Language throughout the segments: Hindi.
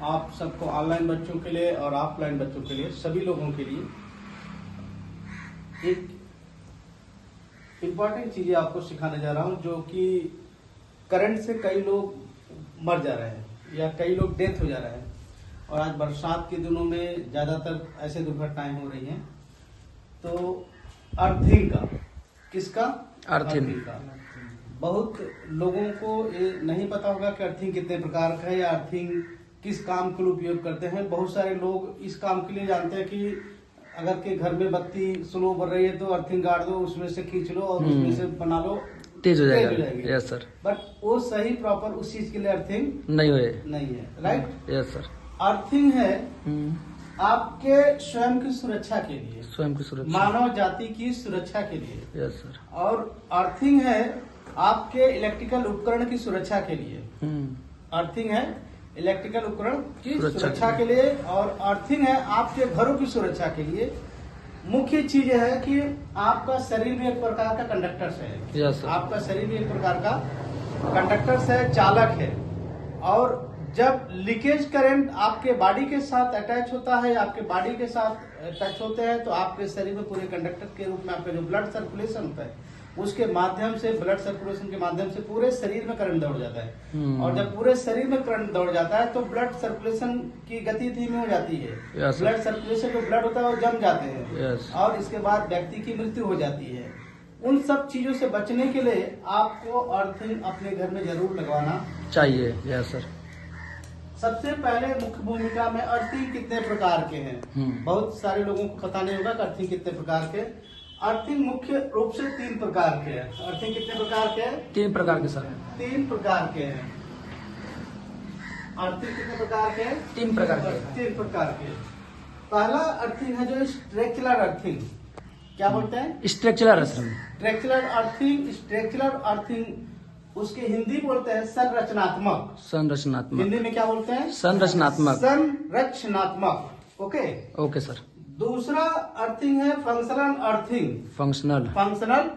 आप सबको, ऑनलाइन बच्चों के लिए और ऑफलाइन बच्चों के लिए, सभी लोगों के लिए एक इम्पॉर्टेंट चीजें आपको सिखाने जा रहा हूं, जो कि करंट से कई लोग मर जा रहे हैं या कई लोग डेथ हो जा रहे हैं। और आज बरसात के दिनों में ज्यादातर ऐसे दुर्घटनाएं हो रही हैं। तो अर्थिंग का, किसका? अर्थिंग का। बहुत लोगों को ये नहीं पता होगा कि अर्थिंग कितने प्रकार का है या अर्थिंग किस काम के लिए उपयोग करते हैं। बहुत सारे लोग इस काम के लिए जानते हैं कि अगर के घर में बत्ती स्लो बढ़ रही है तो अर्थिंग गाड़ दो, उसमें से खींच लो और उसमें से बना लो, तेज हो जाएगी। Yes sir. बट वो सही प्रॉपर उस चीज के लिए अर्थिंग नहीं है। राइट? Yes sir. अर्थिंग है आपके स्वयं की सुरक्षा के लिए, स्वयं की सुरक्षा, मानव जाति की सुरक्षा के लिए। Yes sir. और अर्थिंग है आपके इलेक्ट्रिकल उपकरण की सुरक्षा के लिए। अर्थिंग है इलेक्ट्रिकल उपकरण की सुरक्षा के लिए, और अर्थिंग है आपके घरों की सुरक्षा के लिए। मुख्य चीज है कि आपका शरीर में एक प्रकार का कंडक्टर्स है। yes, आपका शरीर में एक प्रकार का कंडक्टर्स है, चालक है। और जब लीकेज करंट आपके बॉडी के साथ अटैच होता है, आपके बॉडी के साथ टच होते हैं, तो आपके शरीर में पूरे कंडक्टर के रूप में आपका जो ब्लड सर्कुलेशन होता है, उसके माध्यम से, ब्लड सर्कुलेशन के माध्यम से पूरे शरीर में करंट दौड़ जाता है। और जब पूरे शरीर में करंट दौड़ जाता है तो ब्लड सर्कुलेशन की गति धीमी हो जाती है। ब्लड सर्कुलेशन जो ब्लड होता है वो जम जाते हैं और इसके बाद व्यक्ति की मृत्यु हो जाती है। उन सब चीजों से बचने के लिए आपको अर्थिंग अपने घर में जरूर लगवाना चाहिए। Yes sir. सबसे पहले मुख्य भूमिका में अर्थिंग कितने प्रकार के हैं, बहुत सारे लोगों को पता नहीं होगा कि अर्थिंग कितने प्रकार के। अर्थिंग मुख्य रूप से 3 प्रकार के हैं। अर्थिंग कितने प्रकार के हैं? 3 प्रकार के सर। 3 प्रकार के हैं। अर्थिंग कितने प्रकार के हैं? 3 प्रकार के। 3 प्रकार के। पहला अर्थिंग है जो स्ट्रक्चरल अर्थिंग। क्या बोलते हैं? Structural earthing. Structural earthing, structural earthing उसके हिंदी बोलते हैं संरचनात्मक। संरचनात्मक हिंदी में क्या बोलते हैं? संरचनात्मक। संरचनात्मक। Okay sir. दूसरा अर्थिंग है फंक्शनल अर्थिंग। फंक्शनल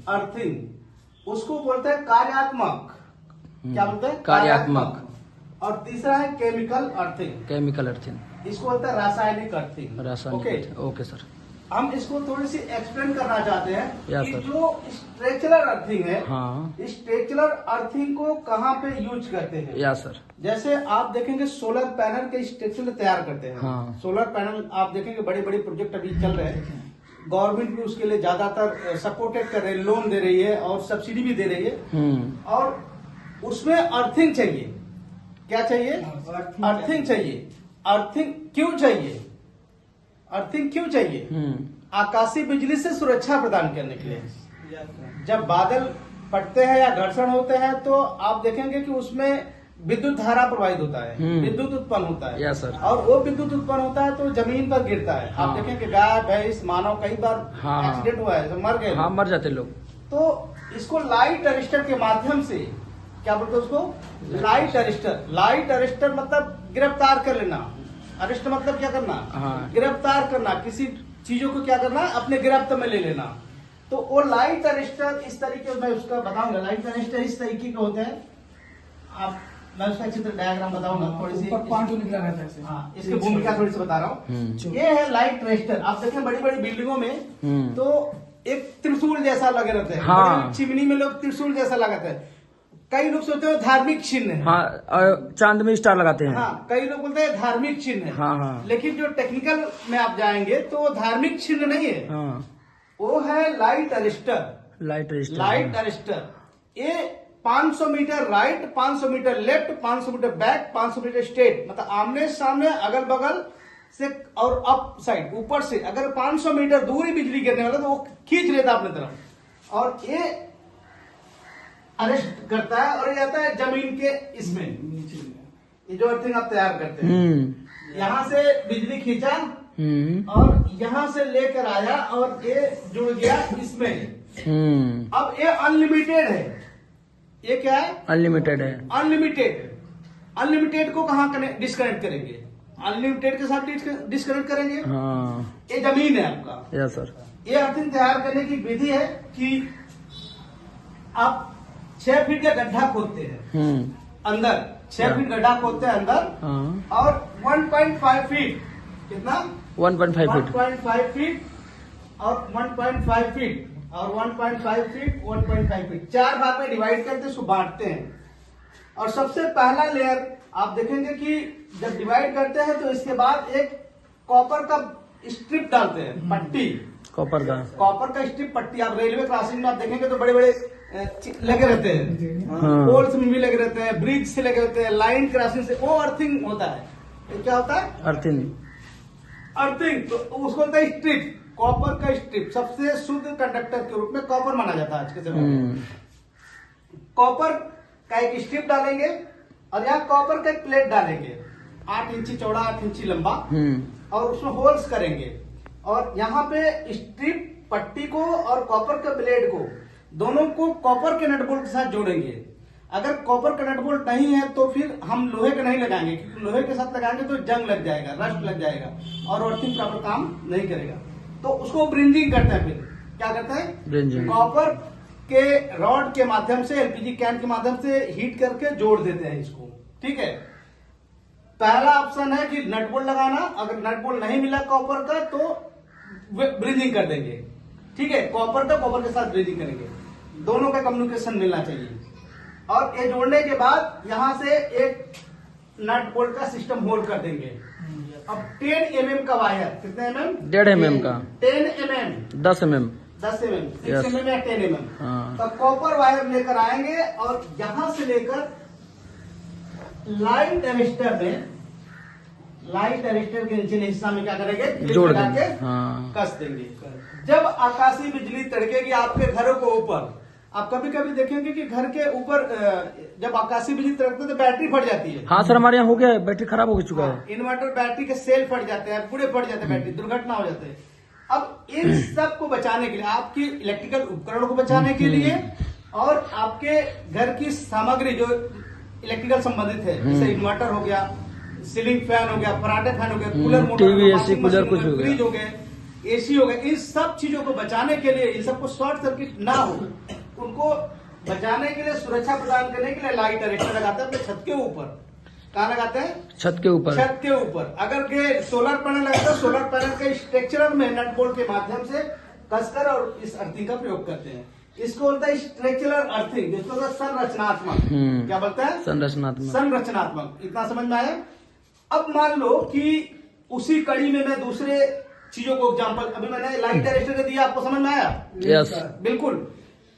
अर्थिंग उसको बोलते हैं कार्यात्मक। क्या बोलते हैं? कार्यात्मक। और तीसरा है केमिकल अर्थिंग। इसको बोलते हैं रासायनिक अर्थिंग। Okay sir. हम इसको थोड़ी सी एक्सप्लेन करना चाहते हैं कि जो स्ट्रक्चरल अर्थिंग है, स्ट्रक्चरल अर्थिंग को कहाँ पे यूज करते हैं। या सर। जैसे आप देखेंगे सोलर पैनल के स्ट्रक्चर तैयार करते हैं। सोलर पैनल आप देखेंगे बड़े बड़े प्रोजेक्ट अभी चल रहे हैं। गवर्नमेंट भी उसके लिए ज्यादातर सपोर्टेड कर रही है, लोन दे रही है और सब्सिडी भी दे रही है। और उसमें अर्थिंग चाहिए। क्या चाहिए? अर्थिंग चाहिए। अर्थिंग क्यों चाहिए? अर्थिंग क्यों चाहिए? आकाशीय बिजली से सुरक्षा प्रदान करने के लिए। जब बादल फटते हैं या घर्षण होते हैं तो आप देखेंगे कि उसमें विद्युत धारा प्रवाहित होता है, विद्युत उत्पन्न होता है। Yes sir. और वो विद्युत उत्पन्न होता है तो जमीन पर गिरता है। आप देखें कि गाय, भैंस, मानव कई बार एक्सीडेंट हुआ है तो मर गए। मर जाते लोग। तो इसको लाइट अरेस्टर के माध्यम से, क्या बोलते हैं उसको? Light arrester. लाइट अरेस्टर मतलब गिरफ्तार कर लेना। अरेस्ट मतलब क्या करना? गिरफ्तार करना। किसी चीजों को क्या करना? अपने गिरफ्त में ले लेना। तो वो लाइट अरेस्टर इस तरीके, मैं उसका बताऊंगा। लाइट अरेस्टर इस तरीके के होते हैं। मैं उसका चित्र डायग्राम बताऊंगा थोड़ी सी। इसकी भूमिका थोड़ी सी बता रहा हूँ। ये है लाइट अरेस्टर। आप देखें बड़ी बड़ी बिल्डिंगों में तो एक त्रिशूल जैसा लगे रहते हैं। चिमनी में लोग त्रिशूल जैसा लगाते हैं। कई लोग सोचते हैं धार्मिक चिन्ह है। चांद में स्टार लगाते हैं। कई लोग बोलते हैं धार्मिक चिन्ह है। लेकिन जो टेक्निकल में आप जाएंगे तो वो धार्मिक चिन्ह नहीं है। वो है लाइट अरेस्टर। लाइट अरेस्टर ये 500 metre right, 500 metre left, 500 metre back, 500 metre straight, मतलब आमने सामने, अगल बगल से और अप साइड, ऊपर से अगर 500 मीटर दूरी बिजली गिरने वाला तो वो खींच लेता अपने तरफ और ये अरेस्ट करता है और ये जाता है जमीन के इसमें। ये जो अर्थिंग आप तैयार करते हैं, यहाँ से बिजली खींचा और यहाँ से लेकर आया और ये जुड़ गया इसमें। अब ये अनलिमिटेड है। ये क्या है? अनलिमिटेड है। अनलिमिटेड को कहाँ डिस्कनेक्ट करेंगे? अनलिमिटेड के साथ डिस्कनेक्ट करेंगे। ये जमीन है आपका। Yes sir. ये अर्थिंग तैयार करने की विधि है कि आप 6 फीट का गड्ढा खोदते हैं। अंदर 6 फीट गड्ढा खोदते हैं अंदर, हाँ। और 1.5 फीट, कितना 1.5 फीट 1.5 फीट और 1.5 फीट और 1.5 फीट 1.5 फीट 4 भाग में डिवाइड करते उसको बांटते हैं। और सबसे पहला लेयर आप देखेंगे कि जब डिवाइड करते हैं तो इसके बाद एक कॉपर का स्ट्रिप डालते हैं, पट्टी, कॉपर का स्ट्रिप पट्टी। आप रेलवे क्रॉसिंग में आप देखेंगे तो बड़े बड़े लगे रहते हैं, हाँ। पोल्स में भी लगे रहते हैं, ब्रिज से लगे रहते हैं, लाइन क्रॉसिंग से, वो अर्थिंग होता है। ये क्या होता है? अर्थिंग। तो उसको होता है स्ट्रिप, कॉपर का स्ट्रिप। सबसे शुद्ध कंडक्टर के रूप में कॉपर माना जाता है आज के समय में। कॉपर का एक स्ट्रिप डालेंगे और यहाँ कॉपर का एक प्लेट डालेंगे, 8 इंची चौड़ा 8 इंची लंबा, और उसमें होल्स करेंगे। और यहाँ पे स्ट्रिप पट्टी को और कॉपर के ब्लेड को, दोनों को कॉपर के नट बोल्ट के साथ जोड़ेंगे। अगर कॉपर का नट बोल्ट नहीं है तो फिर हम लोहे का नहीं लगाएंगे, क्योंकि लोहे के साथ लगाएंगे तो जंग लग जाएगा, रस्ट लग जाएगा और अर्थिंग प्रॉपर काम नहीं करेगा। तो उसको ब्रिंजिंग करते हैं। फिर क्या करते हैं? ब्रिंजिंग। कॉपर के रॉड के माध्यम से, एलपीजी कैन के माध्यम से हीट करके जोड़ देते हैं इसको। ठीक है, पहला ऑप्शन है कि नट बोल्ट लगाना। अगर नट बोल्ट नहीं मिला कॉपर का तो ब्रिंजिंग कर देंगे। ठीक है, कॉपर का कॉपर के साथ ब्रिंजिंग करेंगे, दोनों का कम्युनिकेशन मिलना चाहिए। और ये जोड़ने के बाद यहां से एक नट बोल्ट का सिस्टम होल्ड कर देंगे। अब 10 mm का वायर, कितने mm? 1.5 mm का, 10 mm, 10 mm, 10 mm, 6 Yes. mm या 10 mm। हाँ। तो कॉपर वायर लेकर आएंगे और यहां से लेकर लाइट अरेस्टर के निचले हिस्सा में क्या करेंगे? जोड़ लगा देंगे। के हाँ। कस देंगे। जब आकाशीय बिजली तड़केगी आपके घरों को ऊपर, आप कभी कभी देखेंगे कि घर के ऊपर जब आकाशीय बिजली तड़कती है तो बैटरी फट जाती है। हाँ सर, हमारे यहाँ हो गया है, बैटरी खराब हो चुका है। इन्वर्टर बैटरी के सेल फट जाते हैं, पूरे फट जाते हैं, बैटरी दुर्घटना हो जाते हैं। अब इन सब को बचाने के लिए, आपकी इलेक्ट्रिकल उपकरणों को बचाने के लिए और आपके घर की सामग्री जो इलेक्ट्रिकल संबंधित है, जैसे इन्वर्टर हो गया, सीलिंग फैन हो गया, फराटे फैन हो गया, cooler, motor, TV, AC, cooler, कुछ हो गया, फ्रिज हो गए, एसी हो गया, इन सब चीजों को बचाने के लिए, इन सबको शॉर्ट सर्किट ना हो, उनको बचाने के लिए, सुरक्षा प्रदान करने के लिए लाइट अरेस्टर लगाते हैं अपने छत के ऊपर। कहाँ लगाते हैं? छत के ऊपर। अगर के सोलर पैनल लगाते हैं, सोलर पैनल के स्ट्रक्चरल में नट बोल्ट के माध्यम से कसकर और इस अर्थिंग का प्रयोग करते हैं। इसको बोलता है स्ट्रक्चरल अर्थिंग, जिसको बोलता है संरचनात्मक। क्या बोलता है? संरचनात्मक। इतना समझ में आया? अब मान लो कि उसी कड़ी में मैं दूसरे चीजों को एग्जाम्पल, अभी मैंने लाइट अरेस्टर का दिया, आपको समझ में आया? यस, बिल्कुल।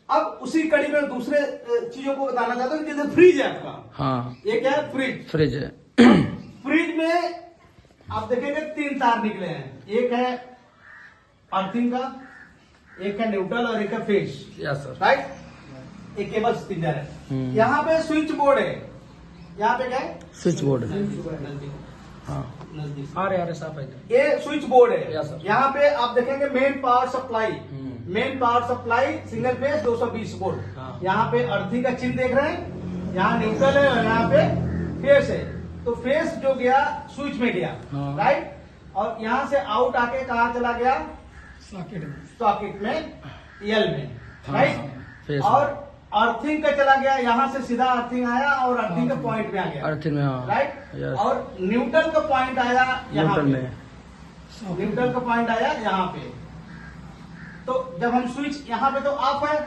अब उसी कड़ी में दूसरे चीजों को बताना चाहता हूँ। जैसे फ्रिज है आपका, हाँ, ये क्या है? फ्रिज है। फ्रिज में आप देखेंगे 3 तार निकले हैं, एक है अर्थिंग का, एक है न्यूट्रल और एक है फेज। Yes sir. राइट, एक केबल स्पिनर है। यहाँ पे स्विच बोर्ड है, यहाँ पे क्या है? स्विच बोर्ड है। हाँ, नजदीक आ रहे साफ है। ये स्विच बोर्ड है। Yes, sir. यहाँ पे आप देखेंगे main power supply single phase 220 volt. हाँ। यहाँ पे अर्थिंग का चिन्ह देख रहे हैं, यहाँ न्यूट्रल है और यहाँ पे फेस है। तो फेस जो गया स्विच में गया, हाँ। राइट, और यहाँ से आउट आके कहाँ चला गया? सॉकेट में, एल में, हाँ, राइट। और अर्थिंग का चला गया, यहाँ से सीधा अर्थिंग आया और अर्थिंग का पॉइंट में आ गया, अर्थिंग में, हाँ, राइट। Yes. और न्यूट्रल का पॉइंट आया यहाँ न्यूट्रल पे, में, न्यूट्रल का पॉइंट आया यहाँ पे। तो जब हम स्विच यहाँ पे तो ऑफ है,